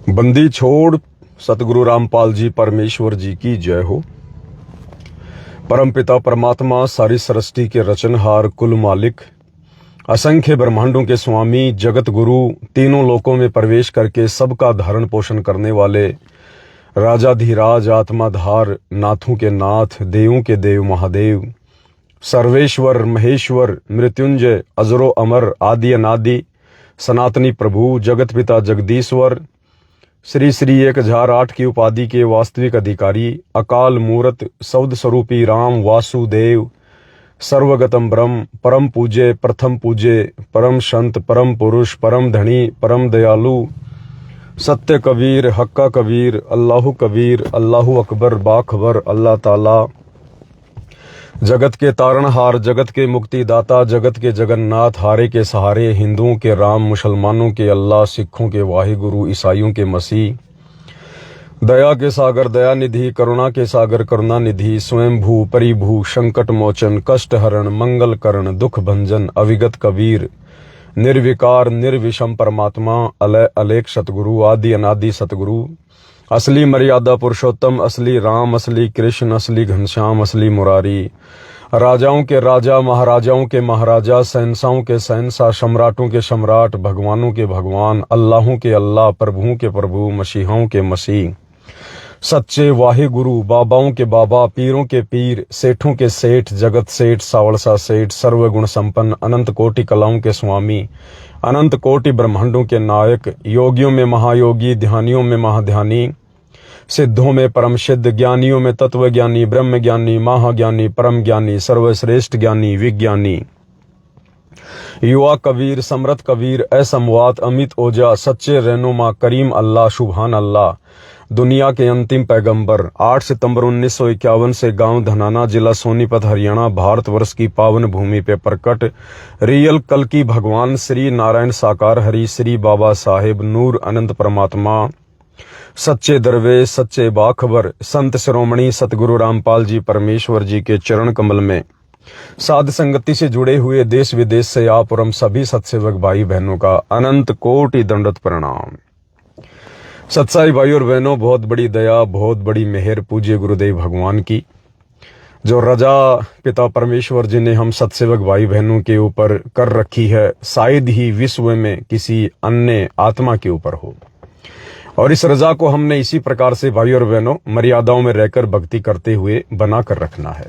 बंदी छोड़ सतगुरु रामपाल जी परमेश्वर जी की जय हो। परमपिता परमात्मा सारी सृष्टि के रचनहार कुल मालिक असंख्य ब्रह्मांडों के स्वामी जगत गुरु तीनों लोकों में प्रवेश करके सबका धारण पोषण करने वाले राजाधिराज आत्माधार नाथों के नाथ देवों के देव महादेव सर्वेश्वर महेश्वर मृत्युंजय अजरो अमर आदि अनादि सनातनी प्रभु जगत पिता जगदीश्वर श्री श्री 1008 की उपाधि के वास्तविक अधिकारी अकाल मूरत सौद स्वरूपी राम वासुदेव सर्वगतम ब्रह्म परम पूज्य प्रथम पूज्य परम संत परम पुरुष परम धनी परम दयालु सत्य कबीर हक्का कबीर अल्लाहु अकबर बाखबर अल्लाह ताला जगत के तारणहार जगत के मुक्तिदाता जगत के जगन्नाथ हारे के सहारे हिंदुओं के राम मुसलमानों के अल्लाह सिखों के वाहिगुरु ईसाइयों के मसीह दया के सागर दया निधि करुणा के सागर करुणा निधि स्वयं भू परिभू संकट मोचन कष्ट हरण मंगल करण दुख भंजन अविगत कबीर निर्विकार निर्विषम परमात्मा अलय अलेख सतगुरु आदि अनादि सतगुरु असली मर्यादा पुरुषोत्तम असली राम असली कृष्ण असली घनश्याम असली मुरारी राजाओं के राजा महाराजाओं के महाराजा शहंशाहों के शहंशाह सम्राटों के सम्राट भगवानों के भगवान अल्लाहों के अल्लाह प्रभुओं के प्रभु मसीहाओं के मसीह सच्चे वाहे गुरु बाबाओं के बाबा पीरों के पीर सेठों के सेठ जगत सेठ सावड़सा सेठ सर्वगुण संपन्न अनंत कोटि कलाओं के स्वामी अनंत कोटि ब्रह्मांडों के नायक योगियों में महायोगी ध्यानियों में महाध्यानी सिद्धों में परम सिद्ध ज्ञानियों में तत्व ज्ञानी ब्रह्म ज्ञानी महाज्ञानी परम ज्ञानी सर्वश्रेष्ठ ज्ञानी विज्ञानी युवा कबीर समृत कबीर असमवात अमित ओजा सच्चे रहनुमा करीम अल्लाह शुभान अल्लाह दुनिया के अंतिम पैगंबर 8 सितंबर 1951 से गांव धनाना जिला सोनीपत हरियाणा भारतवर्ष की पावन भूमि पे प्रकट रियल कल की भगवान श्री नारायण साकार हरि श्री बाबा साहेब नूर अनंत परमात्मा सच्चे दरवेश सच्चे बाखबर संत शिरोमणि सतगुरु रामपाल जी परमेश्वर जी के चरण कमल में साध संगति से जुड़े हुए देश विदेश से आप और हम सभी सत्सेवक भाई बहनों का अनंत कोटि दंडवत प्रणाम। सत्साई भाई और बहनों, बहुत बड़ी दया बहुत बड़ी मेहर पूज्य गुरुदेव भगवान की जो रजा पिता परमेश्वर जी ने हम सत्सेवक भाई बहनों के ऊपर कर रखी है, शायद ही विश्व में किसी अन्य आत्मा के ऊपर हो। और इस रजा को हमने इसी प्रकार से भाई और बहनों मर्यादाओं में रहकर भक्ति करते हुए बना कर रखना है।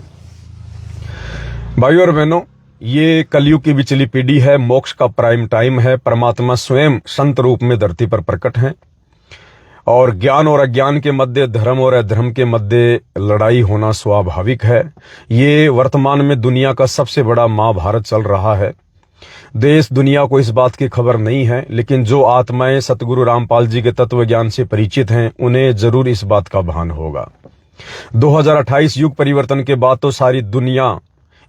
भाई और बहनों, ये कलयुग की बिचली पीढ़ी है, मोक्ष का प्राइम टाइम है। परमात्मा स्वयं संत रूप में धरती पर प्रकट हैं और ज्ञान और अज्ञान के मध्य धर्म और अधर्म के मध्य लड़ाई होना स्वाभाविक है। ये वर्तमान में दुनिया का सबसे बड़ा महाभारत चल रहा है। देश दुनिया को इस बात की खबर नहीं है, लेकिन जो आत्माएं सतगुरु रामपाल जी के तत्व ज्ञान से परिचित हैं उन्हें जरूर इस बात का भान होगा। 2028 युग परिवर्तन के बाद तो सारी दुनिया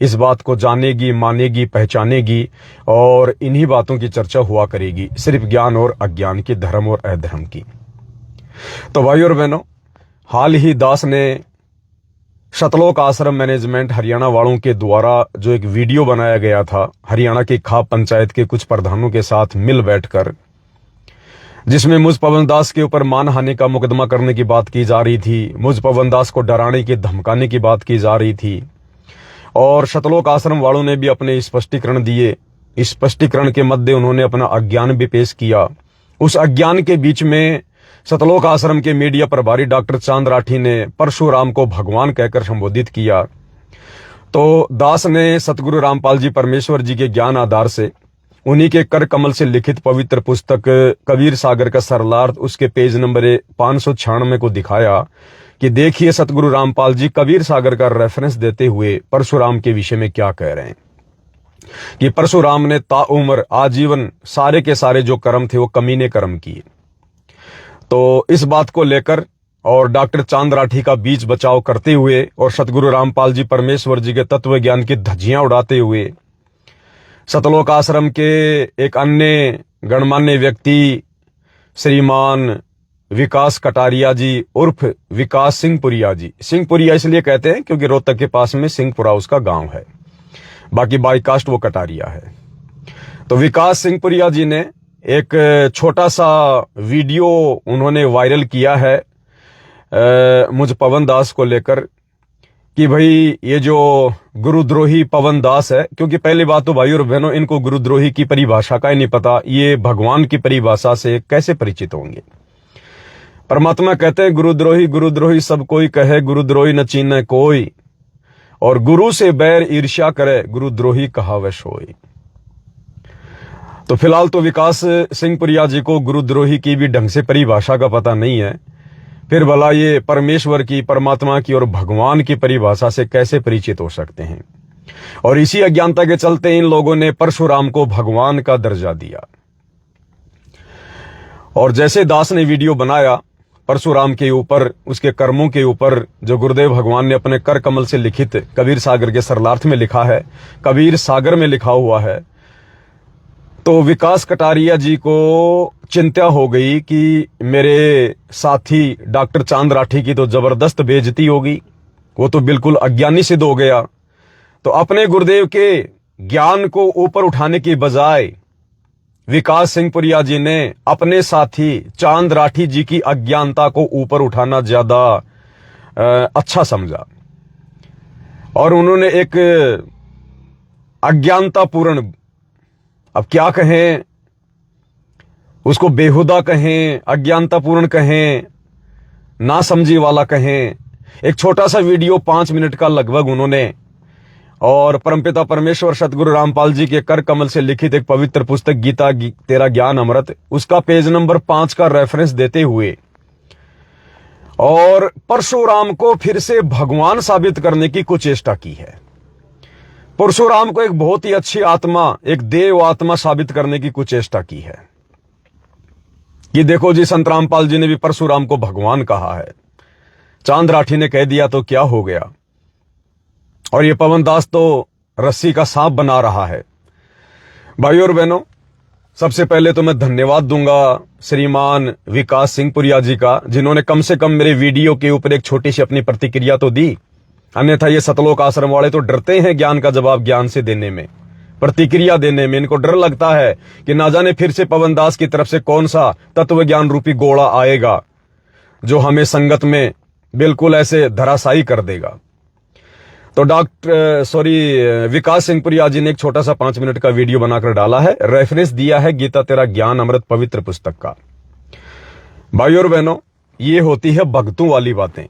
इस बात को जानेगी, मानेगी, पहचानेगी और इन्हीं बातों की चर्चा हुआ करेगी, सिर्फ ज्ञान और अज्ञान की, धर्म और अधर्म की। तो भाई और बहनों, हाल ही दास ने शतलोक आश्रम मैनेजमेंट हरियाणा वालों के द्वारा जो एक वीडियो बनाया गया था हरियाणा की खाप पंचायत के कुछ प्रधानों के साथ मिल बैठकर, जिसमें मुझ पवन दास के ऊपर मानहानि का मुकदमा करने की बात की जा रही थी, मुझ पवन दास को डराने की धमकाने की बात की जा रही थी और शतलोक आश्रम वालों ने भी अपने स्पष्टीकरण दिए। इस स्पष्टीकरण के मध्य उन्होंने अपना अज्ञान भी पेश किया। उस अज्ञान के बीच में सतलोक आश्रम के मीडिया प्रभारी डॉक्टर चांद राठी ने परशुराम को भगवान कहकर संबोधित किया। तो दास ने सतगुरु रामपाल जी परमेश्वर जी के ज्ञान आधार से उन्हीं के कर कमल से लिखित पवित्र पुस्तक कबीर सागर का सरलार्थ उसके पेज नंबर 596 को दिखाया कि देखिए सतगुरु रामपाल जी कबीर सागर का रेफरेंस देते हुए परशुराम के विषय में क्या कह रहे हैं कि परशुराम ने ताउम्र आजीवन सारे के सारे जो कर्म थे वो कमीने कर्म किए। तो इस बात को लेकर और डॉक्टर चांद राठी का बीच बचाव करते हुए और सतगुरु रामपाल जी परमेश्वर जी के तत्व ज्ञान की धज्जियां उड़ाते हुए सतलोक आश्रम के एक अन्य गणमान्य व्यक्ति श्रीमान विकास कटारिया जी उर्फ विकास सिंहपुरिया जी, सिंहपुरिया इसलिए कहते हैं क्योंकि रोहतक के पास में सिंहपुरा उसका गांव है, बाकी बाई कास्ट वो कटारिया है। तो विकास सिंहपुरिया जी ने एक छोटा सा वीडियो उन्होंने वायरल किया है मुझ पवन दास को लेकर कि भाई ये जो गुरुद्रोही पवन दास है, क्योंकि पहली बात तो भाई और बहनों, इनको गुरुद्रोही की परिभाषा का ही नहीं पता, ये भगवान की परिभाषा से कैसे परिचित होंगे। परमात्मा कहते हैं गुरुद्रोही गुरुद्रोही सब कोई कहे, गुरुद्रोही न चीने कोई, और गुरु से बैर ईर्ष्या करे, गुरुद्रोही कहावे सोई। तो फिलहाल तो विकास सिंह पुरिया जी को गुरुद्रोही की भी ढंग से परिभाषा का पता नहीं है, फिर भला ये परमेश्वर की, परमात्मा की और भगवान की परिभाषा से कैसे परिचित हो सकते हैं। और इसी अज्ञानता के चलते इन लोगों ने परशुराम को भगवान का दर्जा दिया। और जैसे दास ने वीडियो बनाया परशुराम के ऊपर, उसके कर्मों के ऊपर, जो गुरुदेव भगवान ने अपने कर कमल से लिखित कबीर सागर के सरलार्थ में लिखा है, कबीर सागर में लिखा हुआ है, तो विकास कटारिया जी को चिंता हो गई कि मेरे साथी डॉक्टर चांद राठी की तो जबरदस्त बेइज्जती होगी, वो तो बिल्कुल अज्ञानी सिद्ध हो गया। तो अपने गुरुदेव के ज्ञान को ऊपर उठाने की बजाय विकास सिंह पुरिया जी ने अपने साथी चांद राठी जी की अज्ञानता को ऊपर उठाना ज्यादा अच्छा समझा, और उन्होंने एक अज्ञानतापूर्ण, अब क्या कहें उसको, बेहुदा कहें, अज्ञानतापूर्ण कहें, ना समझी वाला कहें, एक छोटा सा वीडियो 5 मिनट का लगभग उन्होंने, और परमपिता परमेश्वर सतगुरु रामपाल जी के कर कमल से लिखित एक पवित्र पुस्तक गीता तेरा ज्ञान अमृत, उसका पेज नंबर 5 का रेफरेंस देते हुए और परशुराम को फिर से भगवान साबित करने की कुचेष्टा की है। परशुराम को एक बहुत ही अच्छी आत्मा, एक देव आत्मा साबित करने की कुचेष्टा की है कि देखो जी, संत रामपाल जी ने भी परशुराम को भगवान कहा है, चांद राठी ने कह दिया तो क्या हो गया, और ये पवन दास तो रस्सी का सांप बना रहा है। भाइयों और बहनों, सबसे पहले तो मैं धन्यवाद दूंगा श्रीमान विकास सिंह पुरिया जी का, जिन्होंने कम से कम मेरे वीडियो के ऊपर एक छोटी सी अपनी प्रतिक्रिया तो दी। अन्यथा ये सतलोक आश्रम वाले तो डरते हैं ज्ञान का जवाब ज्ञान से देने में, प्रतिक्रिया देने में। इनको डर लगता है कि ना जाने फिर से पवन दास की तरफ से कौन सा तत्व ज्ञान रूपी गोला आएगा जो हमें संगत में बिल्कुल ऐसे धराशायी कर देगा। तो विकास सिंह पुरिया जी ने एक छोटा सा 5 मिनट का वीडियो बनाकर डाला है, रेफरेंस दिया है गीता तेरा ज्ञान अमृत पवित्र पुस्तक का। भाइयों और बहनों, ये होती है भक्तों वाली बातें।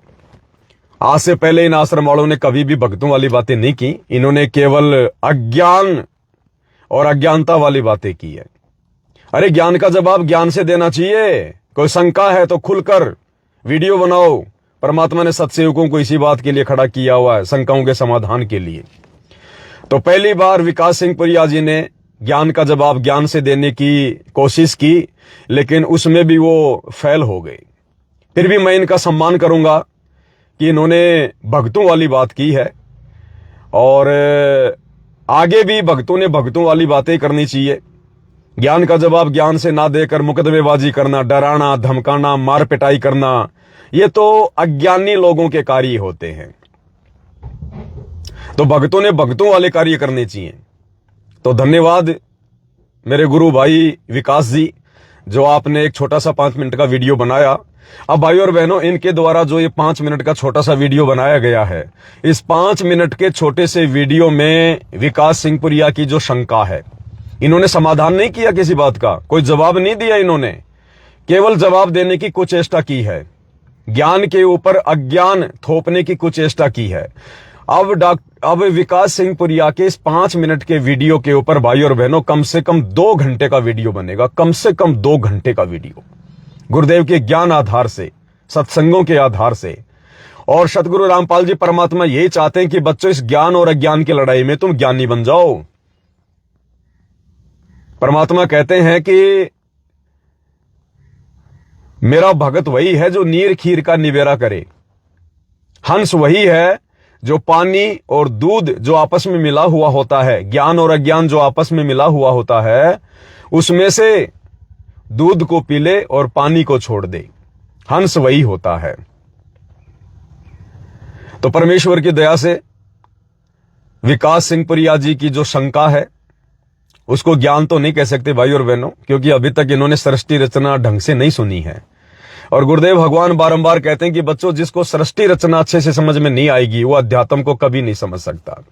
आज से पहले इन आश्रम वालों ने कभी भी भक्तों वाली बातें नहीं की, इन्होंने केवल अज्ञान और अज्ञानता वाली बातें की है। अरे ज्ञान का जवाब ज्ञान से देना चाहिए, कोई शंका है तो खुलकर वीडियो बनाओ। परमात्मा ने सत्सेवकों को इसी बात के लिए खड़ा किया हुआ है, शंकाओं के समाधान के लिए। तो पहली बार विकास सिंह पुरिया जी ने ज्ञान का जवाब ज्ञान से देने की कोशिश की, लेकिन उसमें भी वो फेल हो गए। फिर भी मैं इनका सम्मान करूंगा कि इन्होंने भक्तों वाली बात की है, और आगे भी भक्तों ने भक्तों वाली बातें करनी चाहिए। ज्ञान का जवाब ज्ञान से ना देकर मुकदमेबाजी करना, डराना, धमकाना, मार पिटाई करना, ये तो अज्ञानी लोगों के कार्य होते हैं। तो भक्तों ने भक्तों वाले कार्य करने चाहिए। तो धन्यवाद मेरे गुरु भाई विकास जी, जो आपने एक छोटा सा 5 मिनट का वीडियो बनाया। अब भाइयों और बहनों, इनके द्वारा जो ये 5 मिनट का छोटा सा वीडियो बनाया गया है, इस 5 मिनट के छोटे से वीडियो में विकास सिंह पुरिया की जो शंका है, इन्होंने समाधान नहीं किया किसी बात का, कोई जवाब नहीं दिया इन्होंने, केवल जवाब देने की कुचेष्टा की है, ज्ञान के ऊपर अज्ञान थोपने की कुचेष्टा की है। अब विकास सिंह पुरिया के इस 5 मिनट के वीडियो के ऊपर भाई और बहनों कम से कम 2 घंटे का वीडियो बनेगा, कम से कम 2 घंटे का वीडियो, गुरुदेव के ज्ञान आधार से, सत्संगों के आधार से। और सतगुरु रामपाल जी परमात्मा यही चाहते हैं कि बच्चों, इस ज्ञान और अज्ञान की लड़ाई में तुम ज्ञानी बन जाओ। परमात्मा कहते हैं कि मेरा भगत वही है जो नीर खीर का निवेरा करे, हंस वही है जो पानी और दूध जो आपस में मिला हुआ होता है, ज्ञान और अज्ञान जो आपस में मिला हुआ होता है, उसमें से दूध को पी ले और पानी को छोड़ दे, हंस वही होता है। तो परमेश्वर की दया से विकास सिंह पुरिया जी की जो शंका है, उसको ज्ञान तो नहीं कह सकते भाई और बहनों, क्योंकि अभी तक इन्होंने सृष्टि रचना ढंग से नहीं सुनी है। और गुरुदेव भगवान बारंबार कहते हैं कि बच्चों, जिसको सृष्टि रचना अच्छे से समझ में नहीं आएगी वो अध्यात्म को कभी नहीं समझ सकता।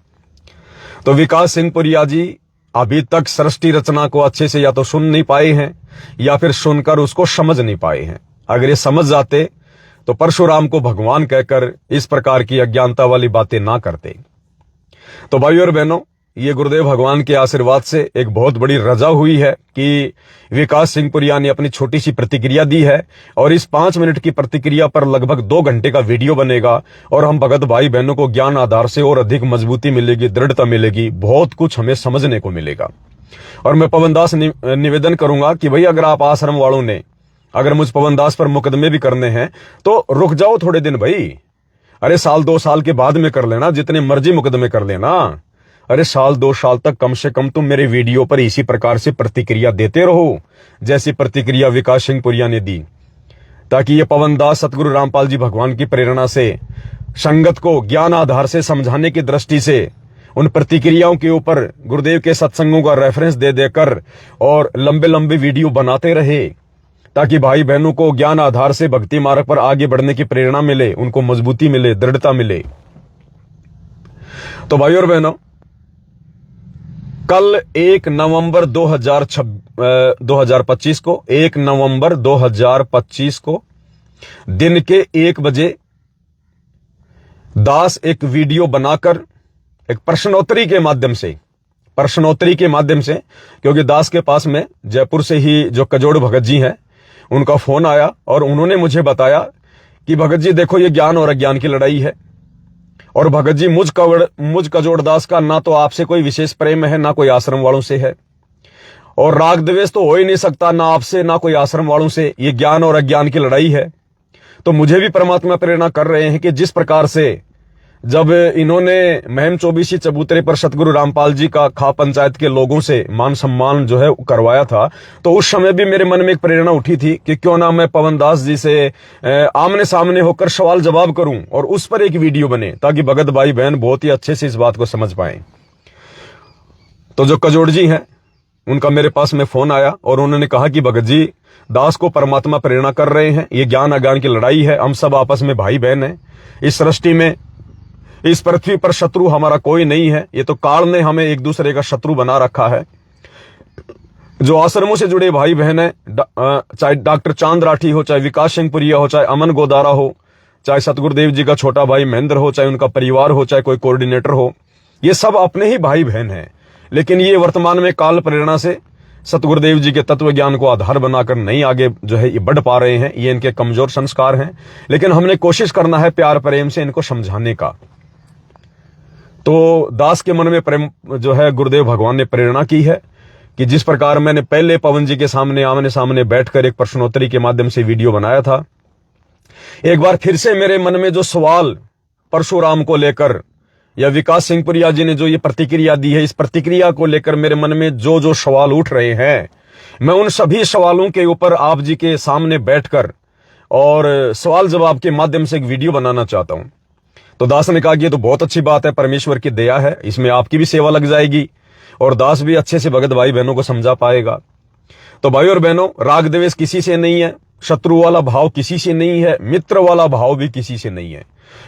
तो विकास सिंह पुरिया जी अभी तक सृष्टि रचना को अच्छे से या तो सुन नहीं पाए हैं या फिर सुनकर उसको समझ नहीं पाए हैं। अगर ये समझ जाते तो परशुराम को भगवान कहकर इस प्रकार की अज्ञानता वाली बातें ना करते। तो भाइयों और बहनों, ये गुरुदेव भगवान के आशीर्वाद से एक बहुत बड़ी रजा हुई है कि विकास सिंह पुरिया ने अपनी छोटी सी प्रतिक्रिया दी है, और इस 5 मिनट की प्रतिक्रिया पर लगभग 2 घंटे का वीडियो बनेगा, और हम भगत भाई बहनों को ज्ञान आधार से और अधिक मजबूती मिलेगी, दृढ़ता मिलेगी, बहुत कुछ हमें समझने को मिलेगा। और मैं पवन दास निवेदन करूंगा कि भाई, अगर आप आश्रम वालों ने अगर मुझ पवन दास पर मुकदमे भी करने हैं तो रुक जाओ थोड़े दिन भाई। अरे 1-2 साल के बाद में कर लेना, जितने मर्जी मुकदमे कर लेना। अरे 1-2 साल तक कम से कम तुम मेरे वीडियो पर इसी प्रकार से प्रतिक्रिया देते रहो, जैसी प्रतिक्रिया विकास सिंह पुरिया ने दी, ताकि ये पवन दास सतगुरु रामपाल जी भगवान की प्रेरणा से संगत को ज्ञान आधार से समझाने की दृष्टि से उन प्रतिक्रियाओं के ऊपर गुरुदेव के सत्संगों का रेफरेंस दे देकर और लंबे लंबे वीडियो बनाते रहे, ताकि भाई बहनों को ज्ञान आधार से भक्ति मार्ग पर आगे बढ़ने की प्रेरणा मिले, उनको मजबूती मिले, दृढ़ता मिले। तो भाई और बहनों, कल 1 नवंबर 2025 को 1 नवंबर 2025 को दिन के 1 बजे दास एक वीडियो बनाकर एक प्रश्नोत्तरी के माध्यम से, क्योंकि दास के पास में जयपुर से ही जो कजोड़ भगत जी हैं उनका फोन आया, और उन्होंने मुझे बताया कि भगत जी देखो, ये ज्ञान और अज्ञान की लड़ाई है, और भगत जी मुझ कजोड़ दास का ना तो आपसे कोई विशेष प्रेम है, ना कोई आश्रम वालों से है, और राग द्वेष तो हो ही नहीं सकता ना आपसे ना कोई आश्रम वालों से। ये ज्ञान और अज्ञान की लड़ाई है। तो मुझे भी परमात्मा प्रेरणा कर रहे हैं कि जिस प्रकार से जब इन्होंने महम 24 चबूतरे पर सतगुरु रामपाल जी का खा पंचायत के लोगों से मान सम्मान जो है करवाया था, तो उस समय भी मेरे मन में एक प्रेरणा उठी थी कि क्यों ना मैं पवन दास जी से आमने सामने होकर सवाल जवाब करूं और उस पर एक वीडियो बने, ताकि भगत भाई बहन बहुत ही अच्छे से इस बात को समझ पाए। तो जो कजोड़ जी हैं उनका मेरे पास में फोन आया, और उन्होंने कहा कि भगत जी, दास को परमात्मा प्रेरणा कर रहे हैं, ये ज्ञान अज्ञान की लड़ाई है, हम सब आपस में भाई बहन हैं, इस सृष्टि में इस पृथ्वी पर शत्रु हमारा कोई नहीं है, ये तो काल ने हमें एक दूसरे का शत्रु बना रखा है। जो आश्रमों से जुड़े भाई बहन हैं, चाहे डॉक्टर चांद राठी हो, चाहे विकास सिंह पुरिया हो, चाहे अमन गोदारा हो, चाहे सतगुरुदेव जी का छोटा भाई महेंद्र हो, चाहे उनका परिवार हो, चाहे कोई कोऑर्डिनेटर हो, ये सब अपने ही भाई बहन हैं। लेकिन ये वर्तमान में काल प्रेरणा से सतगुरुदेव जी के तत्व ज्ञान को आधार बनाकर नहीं आगे जो है ये बढ़ पा रहे हैं। ये इनके कमजोर संस्कार हैं, लेकिन हमने कोशिश करना है प्यार प्रेम से इनको समझाने का। तो दास के मन में प्रेम जो है गुरुदेव भगवान ने प्रेरणा की है कि जिस प्रकार मैंने पहले पवन जी के सामने आमने सामने बैठकर एक प्रश्नोत्तरी के माध्यम से वीडियो बनाया था, एक बार फिर से मेरे मन में जो सवाल परशुराम को लेकर या विकास सिंह पुरिया जी ने जो ये प्रतिक्रिया दी है, इस प्रतिक्रिया को लेकर मेरे मन में जो जो सवाल उठ रहे हैं, मैं उन सभी सवालों के ऊपर आप जी के सामने बैठकर और सवाल जवाब के माध्यम से एक वीडियो बनाना चाहता हूं। तो दास ने कहा कि ये तो बहुत अच्छी बात है, परमेश्वर की दया है, इसमें आपकी भी सेवा लग जाएगी और दास भी अच्छे से भगत भाई बहनों को समझा पाएगा। तो भाई और बहनों, राग द्वेष किसी से नहीं है, शत्रु वाला भाव किसी से नहीं है, मित्र वाला भाव भी किसी से नहीं है,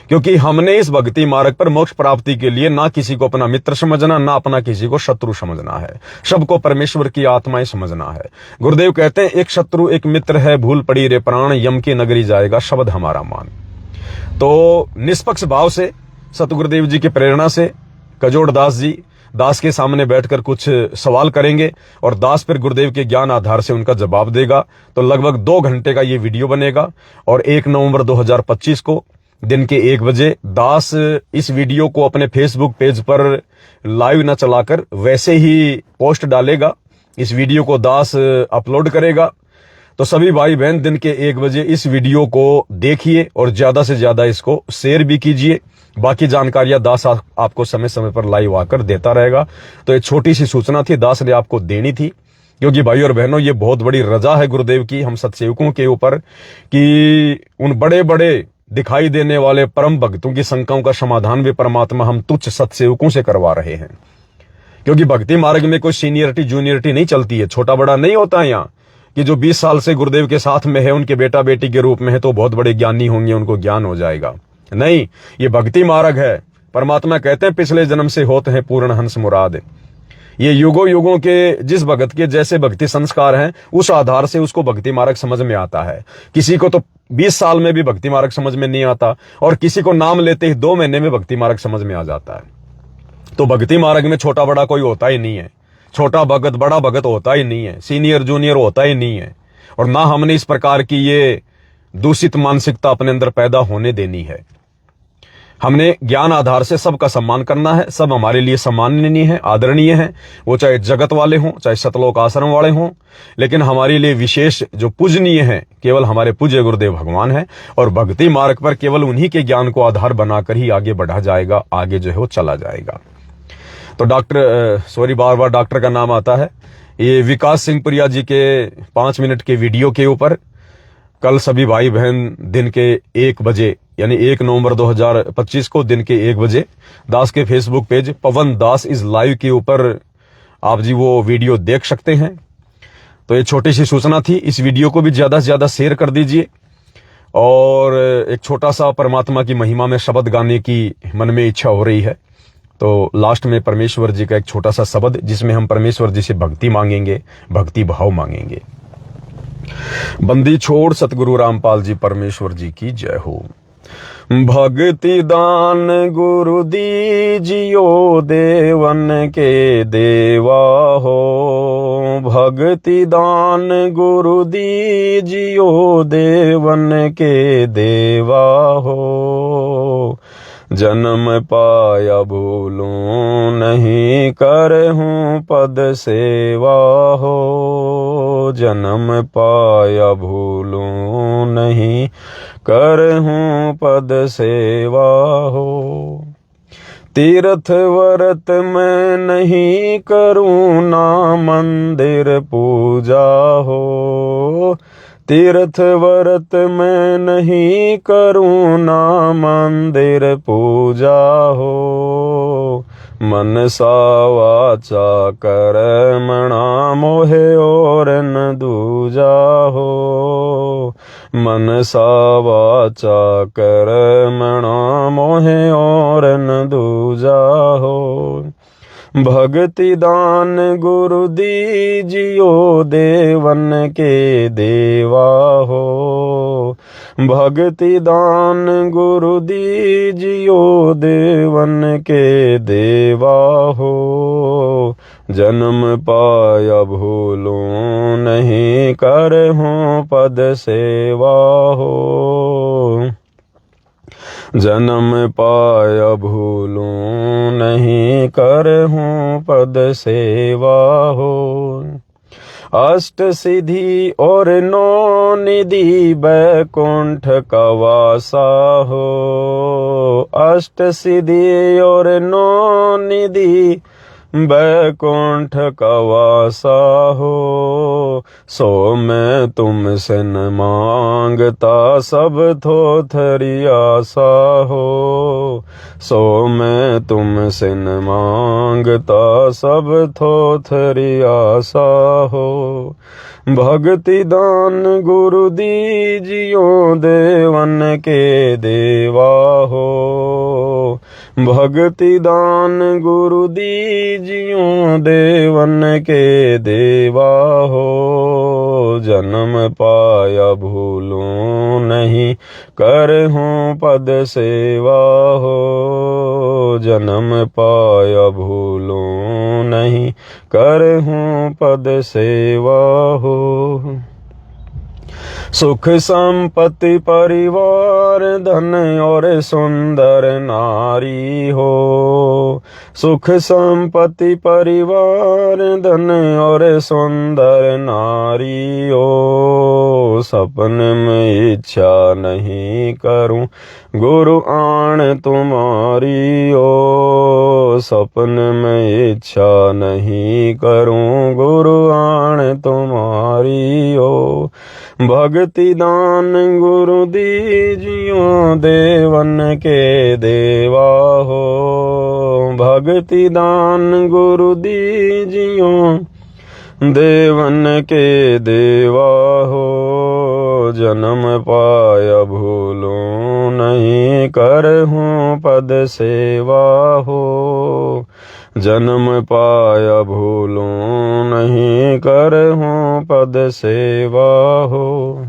क्योंकि हमने इस भक्ति मार्ग पर मोक्ष प्राप्ति के लिए ना किसी को अपना मित्र समझना, ना अपना किसी को शत्रु समझना है, सबको परमेश्वर की आत्माएं समझना है। गुरुदेव कहते हैं, एक शत्रु एक मित्र है, भूल पड़ी रे प्राण, यम की नगरी जाएगा शब्द हमारा मान। तो निष्पक्ष भाव से सतगुरुदेव जी की प्रेरणा से कजोड़ दास जी दास के सामने बैठकर कुछ सवाल करेंगे और दास फिर गुरुदेव के ज्ञान आधार से उनका जवाब देगा। तो लगभग 2 घंटे का ये वीडियो बनेगा और 1 नवंबर 2025 को दिन के 1 बजे दास इस वीडियो को अपने फेसबुक पेज पर लाइव न चलाकर वैसे ही पोस्ट डालेगा। इस वीडियो को दास अपलोड करेगा। तो सभी भाई बहन दिन के 1 बजे इस वीडियो को देखिए और ज्यादा से ज्यादा इसको शेयर भी कीजिए। बाकी जानकारियां दास आपको समय समय पर लाइव आकर देता रहेगा। तो एक छोटी सी सूचना थी, दास ने आपको देनी थी, क्योंकि भाई और बहनों ये बहुत बड़ी रजा है गुरुदेव की हम सत्सेवकों के ऊपर कि उन बड़े बड़े दिखाई देने वाले परम भक्तों की शंकाओं का समाधान भी परमात्मा हम तुच्छ सत्सेवकों से करवा रहे हैं। क्योंकि भक्ति मार्ग में कोई सीनियरिटी जूनियरिटी नहीं चलती है, छोटा बड़ा नहीं होता है यहाँ कि जो 20 साल से गुरुदेव के साथ में है, उनके बेटा बेटी के रूप में है तो बहुत बड़े ज्ञानी होंगे, उनको ज्ञान हो जाएगा। नहीं, ये भक्ति मार्ग है। परमात्मा कहते हैं पिछले जन्म से होते हैं पूर्ण हंस मुराद। ये युगों युगों के जिस भगत के जैसे भक्ति संस्कार हैं, उस आधार से उसको भक्ति मार्ग समझ में आता है। किसी को तो 20 साल में भी भक्ति मार्ग समझ में नहीं आता, और किसी को नाम लेते ही 2 महीने में भक्ति मार्ग समझ में आ जाता है। तो भक्ति मार्ग में छोटा बड़ा कोई होता ही नहीं है, छोटा भगत बड़ा भगत होता ही नहीं है, सीनियर जूनियर होता ही नहीं है। और ना हमने इस प्रकार की ये दूषित मानसिकता अपने अंदर पैदा होने देनी है। हमने ज्ञान आधार से सबका सम्मान करना है। सब हमारे लिए सम्माननीय है, आदरणीय है, वो चाहे जगत वाले हों, चाहे सतलोक आश्रम वाले हों। लेकिन हमारे लिए विशेष जो पूजनीय है केवल हमारे पूज्य गुरुदेव भगवान है। और भक्ति मार्ग पर केवल उन्हीं के ज्ञान को आधार बनाकर ही आगे बढ़ा जाएगा, आगे जो है वो चला जाएगा। तो बार बार डॉक्टर का नाम आता है। ये विकास सिंह पुरिया जी के 5 मिनट के वीडियो के ऊपर कल सभी भाई बहन दिन के 1 बजे यानी 1 नवंबर 2025 को दिन के 1 बजे दास के Facebook page Pawan Das is live के ऊपर आप जी वो वीडियो देख सकते हैं। तो ये छोटी सी सूचना थी, इस वीडियो को भी ज्यादा से ज्यादा शेयर कर दीजिए। और एक छोटा सा परमात्मा की महिमा में शब्द गाने की मन में इच्छा हो रही है। तो लास्ट में परमेश्वर जी का एक छोटा सा शब्द, जिसमें हम परमेश्वर जी से भक्ति मांगेंगे, भक्ति भाव मांगेंगे। बंदी छोड़ सतगुरु रामपाल जी परमेश्वर जी की जय हो। भक्ति दान गुरु दीजियो देवन के देवा हो। भक्ति दान गुरु दीजियो देवन के देवा हो। जन्म पाया भूलूं नहीं करहूं पद सेवा हो। जन्म पाया भूलूं नहीं करहूं पद सेवा हो। तीर्थ व्रत मैं नहीं करूं ना मंदिर पूजा हो। तीर्थ व्रत मैं नहीं करूं ना मंदिर पूजा हो। मनसा वाचा कर्मणा मोहे और न दूजा हो। मनसा वाचा कर्मणा मोहे और न दूजा हो। भक्ति दान गुरु दीजियो देवन के देवा हो। भक्ति दान गुरु दीजियो देवन के देवा हो। जन्म पाया भूलूं नहीं करहूं पद सेवा हो। जन्म पाया भूलूं नहीं करहूं पद सेवा हो। अष्ट सिद्धि और 9 निधि बैकुंठ का वासा हो। अष्ट सिद्धि और 9 निधि बैकुंठ का वासा हो। सो मैं तुमसे न मांगता सब थोथरी आशा हो। सो मैं तुमसे न मांगता सब थोथरी आशा हो। भक्ति दान गुरु दीजियो देवन के देवा हो। भक्ति दान गुरु दीजियो देवन के देवा हो। जन्म पाया भूलूं नहीं करहूं पद सेवा हो। जन्म पाया भूलूं नहीं करहूं पद सेवा हो। सुख संपत्ति परिवार धन और सुंदर नारी हो। सुख संपत्ति परिवार धन और सुंदर नारी हो। सपन में इच्छा नहीं करूं गुरु आण तुम्हारी ओ, सपन में इच्छा नहीं करूं गुरु आण तुम्हारी ओ। भक्ति दान गुरु दीजियो देवन के देवा हो, भक्ति दान गुरु दीजियो देवन के देवा हो। जन्म पाया भूलूं नहीं करहूं पद सेवा हो, जन्म पाया भूलूं नहीं करहूं पद सेवा हो।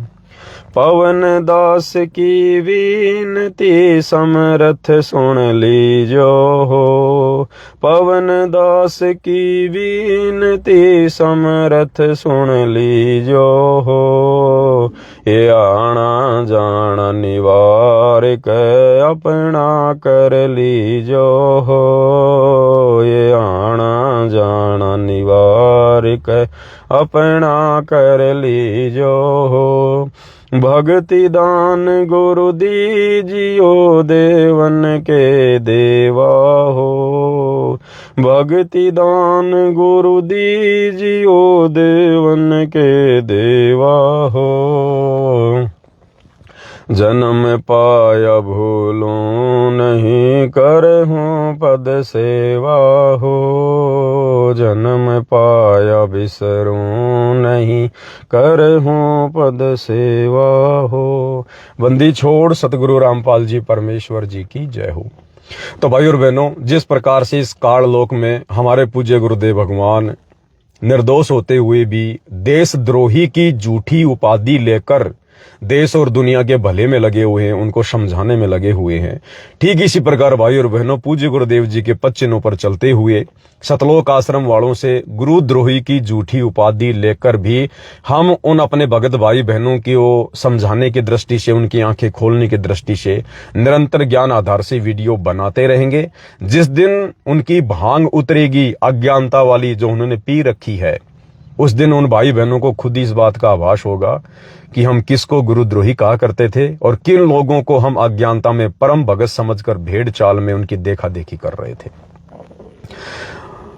पवन दास की विनती समरथ सुन लीजो हो, पवन दास की विनती समरथ सुन लीजो हो। ये आना जाना निवार के अपना कर लीजो हो, ये आना जाना निवार के अपना कर लीजो हो। भक्ति दान गुरु दीजियो देवन के देवा हो, भक्ति दान गुरु दीजियो देवन के देवा हो। जन्म पाया भूलूं नहीं करहूं पद सेवा हो, जन्म पाया बिसरूं नहीं करहूं पद सेवा हो। बंदी छोड़ सतगुरु रामपाल जी परमेश्वर जी की जय हो। तो भाई और बहनों, जिस प्रकार से इस काल लोक में हमारे पूज्य गुरुदेव भगवान निर्दोष होते हुए भी देशद्रोही की झूठी उपाधि लेकर देश और दुनिया के भले में लगे हुए हैं, उनको समझाने में लगे हुए हैं, ठीक इसी प्रकार भाई और बहनों पूज्य गुरुदेव जी के पद चिन्हों पर चलते हुए सतलोक आश्रम वालों से गुरुद्रोही की झूठी उपाधि लेकर भी हम उन अपने भगत भाई बहनों की वो समझाने की दृष्टि से, उनकी आंखें खोलने की दृष्टि से निरंतर ज्ञान आधार से वीडियो बनाते रहेंगे। जिस दिन उनकी भांग उतरेगी अज्ञानता वाली जो उन्होंने पी रखी है, उस दिन उन भाई बहनों को खुद ही इस बात का आभास होगा कि हम किसको गुरुद्रोही कहा करते थे और किन लोगों को हम अज्ञानता में परम भगत समझकर भेड़ चाल में उनकी देखा देखी कर रहे थे।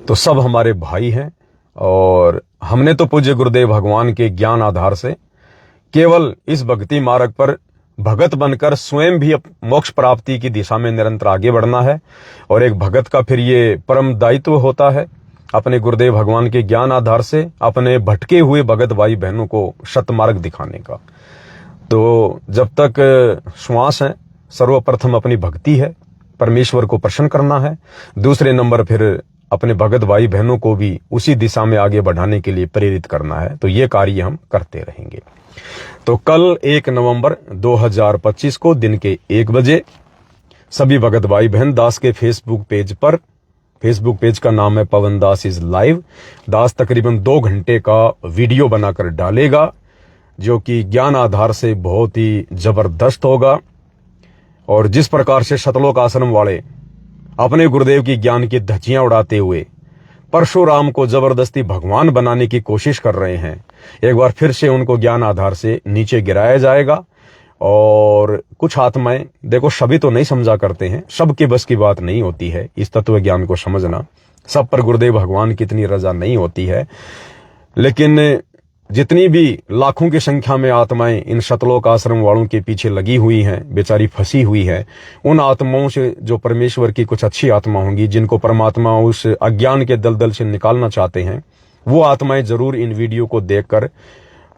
तो सब हमारे भाई हैं और हमने तो पूज्य गुरुदेव भगवान के ज्ञान आधार से केवल इस भक्ति मार्ग पर भगत बनकर स्वयं भी मोक्ष प्राप्ति की दिशा में निरंतर आगे बढ़ना है। और एक भगत का फिर ये परम दायित्व होता है अपने गुरुदेव भगवान के ज्ञान आधार से अपने भटके हुए भगत भाई बहनों को सतमार्ग दिखाने का। तो जब तक श्वास है, सर्वप्रथम अपनी भक्ति है, परमेश्वर को प्रसन्न करना है। दूसरे नंबर फिर अपने भगत भाई बहनों को भी उसी दिशा में आगे बढ़ाने के लिए प्रेरित करना है। तो ये कार्य हम करते रहेंगे। तो कल 1 नवंबर 2025 को दिन के 1 बजे सभी भगत भाई बहन दास के फेसबुक पेज पर, फेसबुक पेज का नाम है पवन दास इज लाइव, दास तकरीबन 2 घंटे का वीडियो बनाकर डालेगा जो कि ज्ञान आधार से बहुत ही जबरदस्त होगा। और जिस प्रकार से सतलोक आश्रम वाले अपने गुरुदेव की ज्ञान की धज्जियां उड़ाते हुए परशुराम को जबरदस्ती भगवान बनाने की कोशिश कर रहे हैं, एक बार फिर से उनको ज्ञान आधार से नीचे गिराया जाएगा। और कुछ आत्माएं, देखो सभी तो नहीं समझा करते हैं, सबके बस की बात नहीं होती है इस तत्व ज्ञान को समझना, सब पर गुरुदेव भगवान की इतनी रजा नहीं होती है। लेकिन जितनी भी लाखों की संख्या में आत्माएं इन सतलोक आश्रम वालों के पीछे लगी हुई हैं, बेचारी फंसी हुई है, उन आत्माओं से जो परमेश्वर की कुछ अच्छी आत्मा होंगी जिनको परमात्मा उस अज्ञान के दलदल से निकालना चाहते हैं, वो आत्माएं जरूर इन वीडियो को देखकर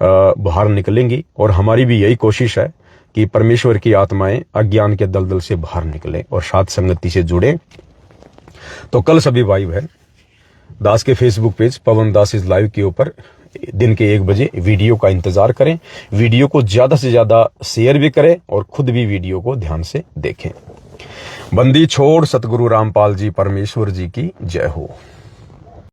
बाहर निकलेंगी। और हमारी भी यही कोशिश है कि परमेश्वर की आत्माएं अज्ञान के दलदल से बाहर निकलें और साथ संगति से जुड़े। तो कल सभी भाई बहन दास के Facebook page Pawan Das is live के ऊपर दिन के 1 बजे वीडियो का इंतजार करें। वीडियो को ज्यादा से ज्यादा शेयर भी करें और खुद भी वीडियो को ध्यान से देखें। बंदी छोड़ सतगुरु रामपाल जी परमेश्वर जी की जय हो।